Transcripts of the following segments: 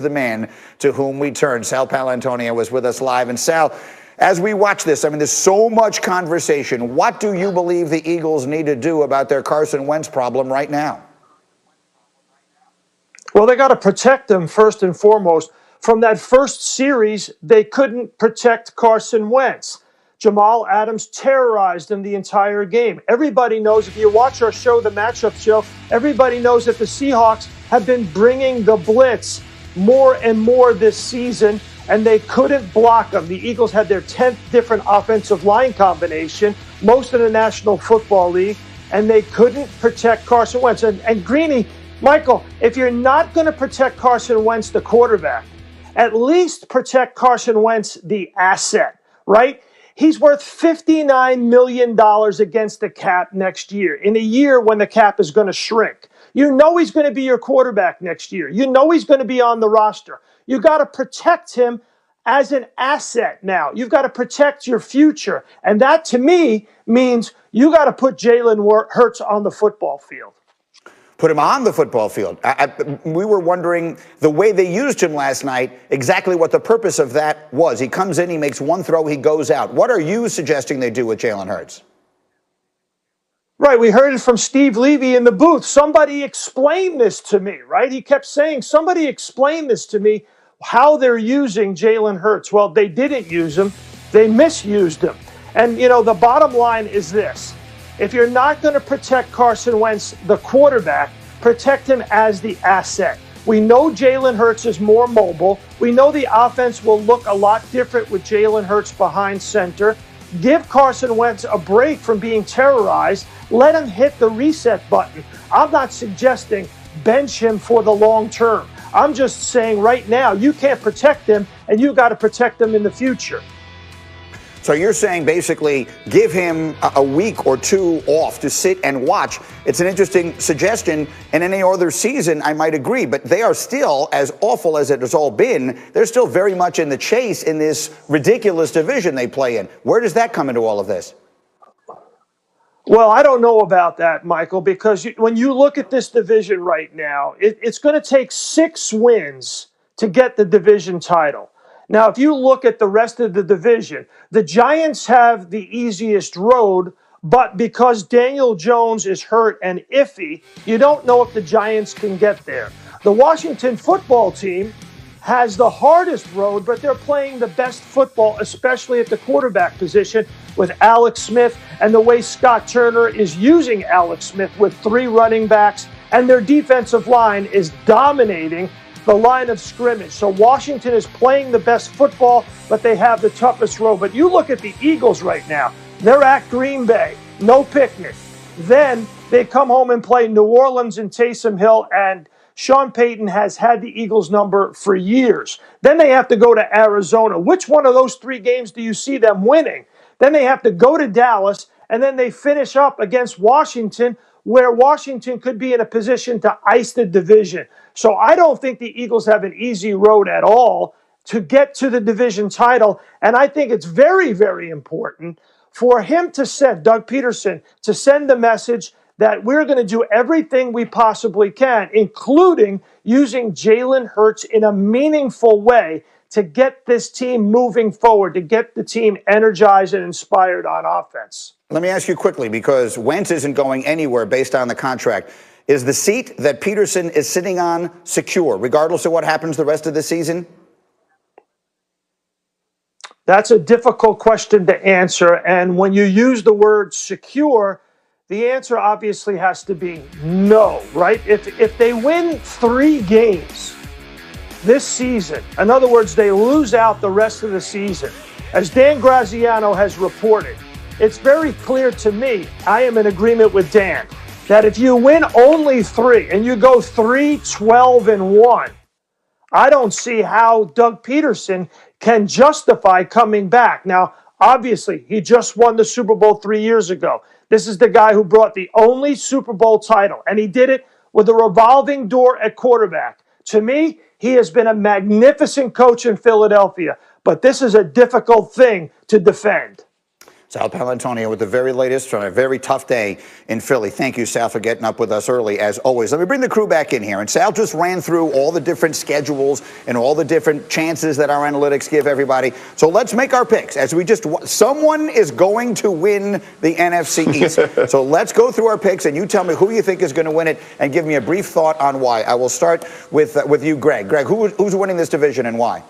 the man to whom we turn. Sal Paolantonio was with us live. And Sal, as we watch this, I mean, there's so much conversation. What do you believe the Eagles need to do about their Carson Wentz problem right now? Well, they got to protect him first and foremost. From that first series, they couldn't protect Carson Wentz. Jamal Adams terrorized him the entire game. Everybody knows, if you watch our show, the matchup show, everybody knows that the Seahawks have been bringing the blitz more and more this season, and they couldn't block them. The Eagles had their 10th different offensive line combination, most in the National Football League, and they couldn't protect Carson Wentz. And Greeny, Michael, if you're not going to protect Carson Wentz, the quarterback, at least protect Carson Wentz, the asset, right? He's worth $59 million against the cap next year, in a year when the cap is going to shrink. You know he's going to be your quarterback next year. You know he's going to be on the roster. You got to protect him as an asset now. You've got to protect your future. And that, to me, means you got to put Jalen Hurts on the football field. Put him on the football field. We were wondering, the way they used him last night, exactly what the purpose of that was. He comes in, he makes one throw, he goes out. What are you suggesting they do with Jalen Hurts? Right, we heard it from Steve Levy in the booth. Somebody explain this to me, right? He kept saying, somebody explain this to me, how they're using Jalen Hurts. Well, they didn't use him. They misused him. And, you know, the bottom line is this. If you're not going to protect Carson Wentz, the quarterback, protect him as the asset. We know Jalen Hurts is more mobile. We know the offense will look a lot different with Jalen Hurts behind center. Give Carson Wentz a break from being terrorized. Let him hit the reset button. I'm not suggesting bench him for the long term. I'm just saying right now you can't protect him, and you got to protect him in the future. So you're saying basically give him a week or two off to sit and watch. It's an interesting suggestion. In any other season, I might agree, but they are still, as awful as it has all been, they're still very much in the chase in this ridiculous division they play in. Where does that come into all of this? Well, I don't know about that, Michael, because when you look at this division right now, it's going to take 6 wins to get the division title. Now, if you look at the rest of the division, the Giants have the easiest road, but because Daniel Jones is hurt and iffy, you don't know if the Giants can get there. The Washington football team has the hardest road, but they're playing the best football, especially at the quarterback position with Alex Smith and the way Scott Turner is using Alex Smith with 3 running backs, and their defensive line is dominating the line of scrimmage. So Washington is playing the best football, but they have the toughest road. But you look at the Eagles right now. They're at Green Bay. No picnic. Then they come home and play New Orleans and Taysom Hill, and Sean Payton has had the Eagles number for years. Then they have to go to Arizona. Which one of those 3 games do you see them winning? Then they have to go to Dallas, and then they finish up against Washington, where Washington could be in a position to ice the division. So I don't think the Eagles have an easy road at all to get to the division title. And I think it's very, very important for him to send, Doug Peterson, to send the message that we're going to do everything we possibly can, including using Jalen Hurts in a meaningful way to get this team moving forward, to get the team energized and inspired on offense. Let me ask you quickly, because Wentz isn't going anywhere based on the contract. Is the seat that Peterson is sitting on secure, regardless of what happens the rest of the season? That's a difficult question to answer. And when you use the word secure, the answer obviously has to be no, right? If they win 3 games this season, in other words, they lose out the rest of the season, as Dan Graziano has reported, it's very clear to me, I am in agreement with Dan, that if you win only 3 and you go 3-12-1, I don't see how Doug Peterson can justify coming back. Now, obviously, he just won the Super Bowl 3 years ago. This is the guy who brought the only Super Bowl title, and he did it with a revolving door at quarterback. To me, he has been a magnificent coach in Philadelphia, but this is a difficult thing to defend. Sal Palantonio with the very latest on a very tough day in Philly. Thank you, Sal, for getting up with us early, as always. Let me bring the crew back in here. And Sal just ran through all the different schedules and all the different chances that our analytics give everybody. So let's make our picks. Someone is going to win the NFC East. So let's go through our picks, and you tell me who you think is going to win it, and give me a brief thought on why. I will start with you, Greg. Greg, who's winning this division and why?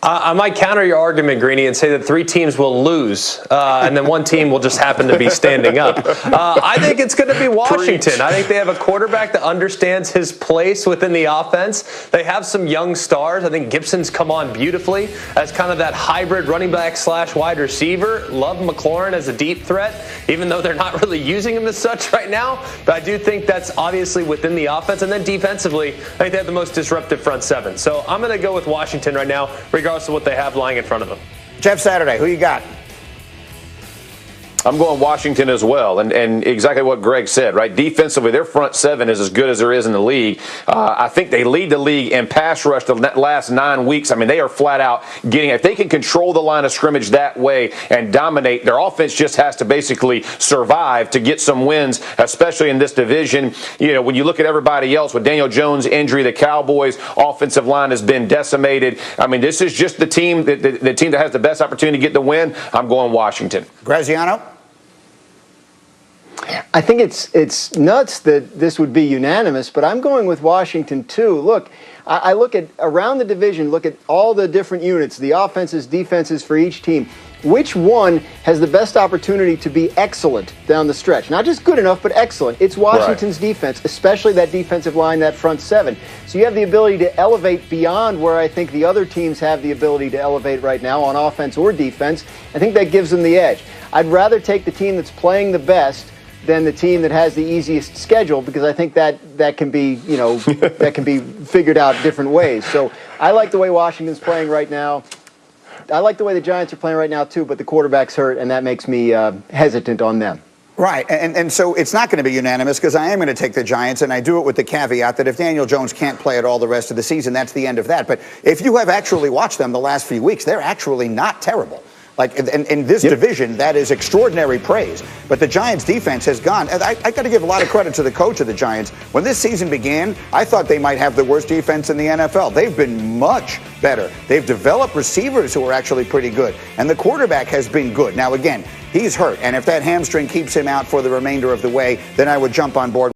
I might counter your argument, Greeny, and say that 3 teams will lose, and then 1 team will just happen to be standing up. I think it's going to be Washington. I think they have a quarterback that understands his place within the offense. They have some young stars. I think Gibson's come on beautifully as kind of that hybrid running back / wide receiver. Love McLaurin as a deep threat, even though they're not really using him as such right now. But I do think that's obviously within the offense. And then defensively, I think they have the most disruptive front 7. So I'm going to go with Washington right now, regardless of what they have lying in front of them. Jeff Saturday, who you got? I'm going Washington as well, and exactly what Greg said, right? Defensively, their front 7 is as good as there is in the league. I think they lead the league in pass rush the last 9 weeks. I mean, they are flat out getting, if they can control the line of scrimmage that way and dominate, their offense just has to basically survive to get some wins, especially in this division. You know, when you look at everybody else with Daniel Jones' injury, the Cowboys' offensive line has been decimated. I mean, this is just the team that has the best opportunity to get the win. I'm going Washington. Graziano? I think it's nuts that this would be unanimous, but I'm going with Washington too. Look, I look at around the division, look at all the different units, the offenses, defenses for each team. Which one has the best opportunity to be excellent down the stretch? Not just good enough, but excellent. It's Washington's defense, especially that defensive line, that front 7. So you have the ability to elevate beyond where I think the other teams have the ability to elevate right now on offense or defense. I think that gives them the edge. I'd rather take the team that's playing the best than the team that has the easiest schedule, because I think that can be, that can be figured out different ways. So I like the way Washington's playing right now. I like the way the Giants are playing right now too, but the quarterback's hurt, and that makes me hesitant on them. Right, and so it's not going to be unanimous, because I am going to take the Giants, and I do it with the caveat that if Daniel Jones can't play at all the rest of the season, that's the end of that. But if you have actually watched them the last few weeks, they're actually not terrible. Like in this division, that is extraordinary praise. But the Giants' defense has gone. And I got to give a lot of credit to the coach of the Giants. When this season began, I thought they might have the worst defense in the NFL. They've been much better. They've developed receivers who are actually pretty good. And the quarterback has been good. Now, again, he's hurt. And if that hamstring keeps him out for the remainder of the way, then I would jump on board.